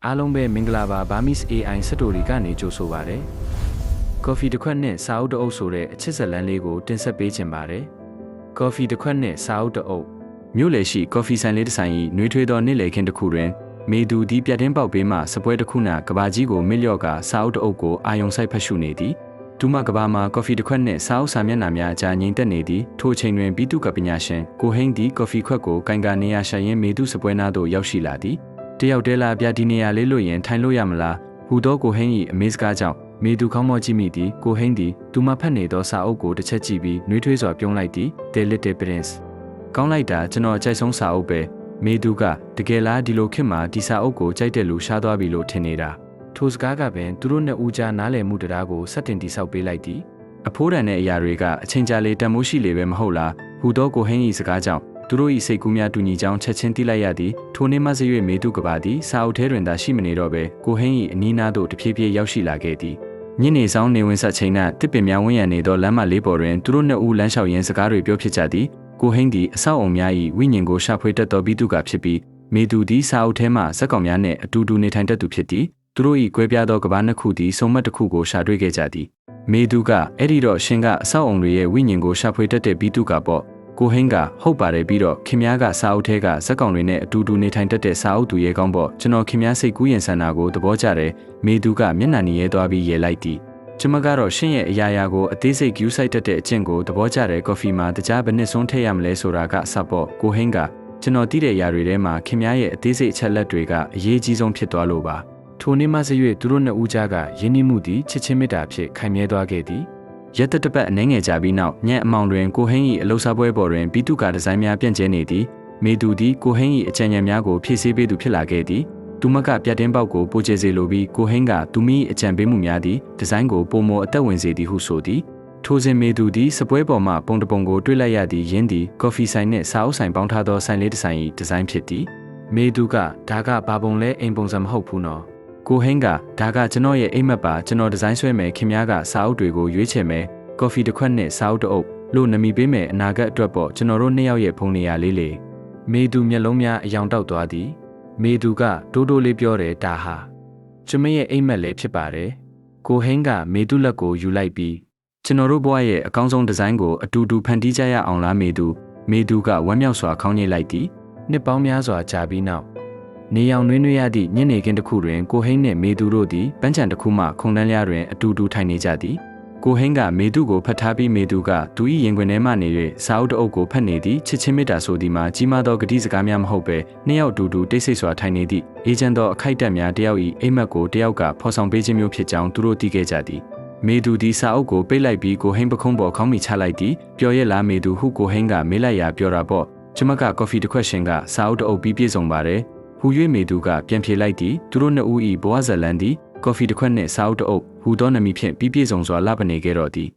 အားလုံးပဲမင်္ဂလာပါ Burmese AI စတိုရီကနေကြိုဆိုပါရစေ။ Coffee တစ်ခွက်နဲ့စာအုပ်တစ်အုပ်ဆိုတဲ့အချစ်ဇာတ်လမ်းလေးကိုတင်ဆက်ပေးခြင်းပါတယ်။ Coffee တစ်ခွက်နဲ့စာအုပ်တစ်အုပ်မြို့လေရှိ Coffee ဆိုင်လေးတစ်ဆိုင်၏နှွေးထွေးသောနေ့လည်ခင်းတစ်ခုတွင်မေသူဒီပြတ်တင်းပေါက်ပေးမှစပွဲတစ်ခုနာကဘာကြီးကိုမစ်လျော့ကစာအုပ်တစ်အုပ်ကိုအာယုံဆိုင်ဖတ်ရှုနေသည်။ဒူမကဘာမှာ Coffee တစ်ခွက်နဲ့စာအုပ်စာမျက်နှာများအကြားငြိမ်သက်နေသည်။ထိုအချိန်တွင်ပြီးသူကပညာရှင်ကိုဟိန်းဒီ Coffee ခွက်ကိုကင်ကနေရရှာရင်းမေသူစပွဲနာသို့ရောက်ရှိလာသည်။တယောက်တည်းလာပြဒီနေရာလေးလို့ရင်ထိုင်လို့ရမလားဟူသောကိုဟင်း၏အမေစကားကြောင့်မေသူခေါင်းမော့ကြည့်မိသည်ကိုဟင်းသည်သူမဖတ်နေသောစာအုပ်ကိုတစ်ချက်ကြည့်ပြီးနှွေးထွေးစွာပြုံးလိုက်သည် The Little Prince ကောင်းလိုက်တာကျွန်တော်အကြိုက်ဆုံးစာအုပ်ပဲမေသူကတကယ်လားဒီလိုခေတ်မှာဒီစာအုပ်ကိုကြိုက်တဲ့လူရှားသွားပြီလို့ထင်နေတာထိုစကားကပင်သူတို့နှစ်ဦးကြားနားလည်မှုတရားကိုစတင်တိဆောက်ပေးလိုက်သည်အဖိုးတန်တဲ့အရာတွေကအချိန်ကြာလေတန်မိုးရှိလေပဲမဟုတ်လားဟူသောကိုဟင်း၏စကားကြောင့်သူတို့၏စိတ်ကူးများတူညီကြောင်းချက်ချင်းသိလိုက်ရသည်ထိုနေ့မှစ၍မေသူကပါသည်စာအုပ်ထဲတွင်သာရှိမနေတော့ပဲကိုဟင်း၏အနီးနားသို့တဖြည်းဖြည်းရောက်ရှိလာခဲ့သည်ညနေဆောင်နေဝင်ဆက်ချိန်၌တစ်ပင်များဝန်းရံနေသောလမ်းမလေးပေါ်တွင်သူတို့နှစ်ဦးလမ်းလျှောက်ရင်းစကားတွေပြောဖြစ်ကြသည်ကိုဟင်းသည်အဆောက်အုံများ၏ဝိညာဉ်ကိုရှာဖွေတတ်သောပြီးသူကဖြစ်ပြီးမေသူသည်စာအုပ်ထဲမှဇက်ကောင်များနှင့်အတူတူနေထိုင်တတ်သူဖြစ်သည်သူတို့၏ကွဲပြားသောကဘာနှစ်ခုသည်စုံမက်တစ်ခုကိုရှာတွေ့ခဲ့ကြသည်မေသူကအဲ့ဒီတော့ရှင်ကအဆောက်အုံတွေရဲ့ဝိညာဉ်ကိုရှာဖွေတတ်တဲ့ပြီးသူကပေါ့ကိုဟင်းကဟုတ်ပါတယ်ပြီးတော့ခင်များကစာအုပ်ထဲကဇက်ကောင်တွေနဲ့အတူတူနေထိုင်တတ်တဲ့စာအုပ်သူရဲကောင်းပေါ့ကျွန်တော်ခင်များစိတ်ကူးရင်ဆန္ဒကိုသဘောကျတယ်မေသူကမျက်နှာနီရဲသွားပြီးရဲလိုက်သည်ကျွန်မကတော့ရှင့်ရဲ့အရာရာကိုအသေးစိတ်ကျူးဆိုင်တတ်တဲ့အကျင့်ကိုသဘောကျတယ်ကော်ဖီမှာတခြားဘယ်နှစ်ဆုံးထည့်ရမလဲဆိုတာကအစပေါ့ကိုဟင်းကကျွန်တော်သိတဲ့အရာတွေထဲမှာခင်များရဲ့အသေးစိတ်အချက်လက်တွေကအရေးကြီးဆုံးဖြစ်သွားလို့ပါထိုနေ့မှစ၍သူတို့နှစ်ဦးကြားကယဉ်နီးမှုသည်ချစ်ချင်းမေတ္တာဖြင့်ခိုင်မြဲသွားခဲ့သည်ရက်တပတ်အနှဲငယ်ကြာပြီးနောက်ညအမောင်တွင်ကိုဟင်း၏အလုပ်စားပွဲပေါ်တွင်ပြီးသူကဒီဇိုင်းများပြန့်ကျဲနေသည်မေသူသည်ကိုဟင်း၏အကြံဉာဏ်များကိုဖြည့်ဆည်းပေးသူဖြစ်လာခဲ့သည်သူမကပြတ်တင်းပေါက်ကိုပိုကျစေလိုပြီးကိုဟင်းကသူမိအကြံပေးမှုများသည်ဒီဇိုင်းကိုပုံမအသက်ဝင်စေသည်ဟုဆိုသည်ထိုစဉ်မေသူသည်စပွဲပေါ်မှပုံတပုံကိုတွေ့လိုက်ရသည်ယင်းသည်ကော်ဖီဆိုင်နှင့်စာအုပ်ဆိုင်ပေါင်းထားသောဆိုင်လေးတစ်ဆိုင်၏ဒီဇိုင်းဖြစ်သည်မေသူကဒါကဘာပုံလဲအိမ်ပုံစံမဟုတ်ဘူးနော်ကိုဟင်းကဒါကကျွန်တော်ရဲ့အိမ်မက်ပါကျွန်တော်ဒီဇိုင်းဆွဲမယ်ခင်များကစာအုပ်တွေကိုရွေးချယ်မယ်ကော်ဖီတစ်ခွက်နဲ့စာအုပ်တစ်အုပ်လို့နမီပေးမယ်အနာဂတ်အတွက်ပေါ့ကျွန်တော်တို့နှစ်ယောက်ရဲ့ဖုန်နေရလေးလေမေသူမျက်လုံးများအယောင်တောက်သွားသည်မေသူကတိုးတိုးလေးပြောတယ်ဒါဟာကျွန်မရဲ့အိမ်မက်လေးဖြစ်ပါတယ်ကိုဟင်းကမေသူလက်ကိုယူလိုက်ပြီးကျွန်တော်တို့ဘဝရဲ့အကောင်းဆုံးဒီဇိုင်းကိုအတူတူဖန်တီးကြရအောင်လားမေသူကဝမ်းမြောက်စွာခေါင်းညှိလိုက်သည်နှစ်ပေါင်းများစွာကြာပြီးနောက်နေရောင်နှွေးနှွေးရသည့်ညနေခင်းတစ်ခုတွင်ကိုဟင်းနှင့်မေသူတို့သည်ပန်းချံတစ်ခုမှခုံတန်းလျားတွင်အတူတူထိုင်နေကြသည်ကိုဟင်းကမေသူကိုဖတ်ထားပြီးမေသူကသူ၏ရင်ခွင်ထဲမှနေ၍စာအုပ်တစ်အုပ်ကိုဖတ်နေသည်ချစ်ချင်းမေတ္တာဆိုသည်မှာကြီးမားသောဂတိစကားများမဟုတ်ပဲနှစ်ယောက်အတူတူတိတ်ဆိတ်စွာထိုင်နေသည့်အေဂျင့်သောအခိုက်အတန့်များတယောက်၏အိမ်မက်ကိုတယောက်ကဖော်ဆောင်ပေးခြင်းမျိုးဖြစ်ကြောင်းသူတို့သိခဲ့ကြသည်မေသူသည်စာအုပ်ကိုပိတ်လိုက်ပြီးကိုဟင်းပခုံးပေါ်ခေါင်းမိချလိုက်သည်ပျော်ရဲ့လားမေသူဟုကိုဟင်းကမေးလိုက်ရာပြောတာပေါ့ကျွန်မကကော်ဖီတစ်ခွက်ရှင်ကစာအုပ်တစ်အုပ်ပြီးပြည့်စုံပါတယ်ဟူ၍မေသူကပြန်ဖြေလိုက်သည်သူတို့နှစ်ဦး၏ဘဝဇာတ်လမ်းသည်ကော်ဖီတစ်ခွက်နှင့်စာအုပ်တစ်အုပ်ဟူသောနာမည်ဖြင့်ပြီးပြည့်စုံစွာလပနေခဲ့တော်သည်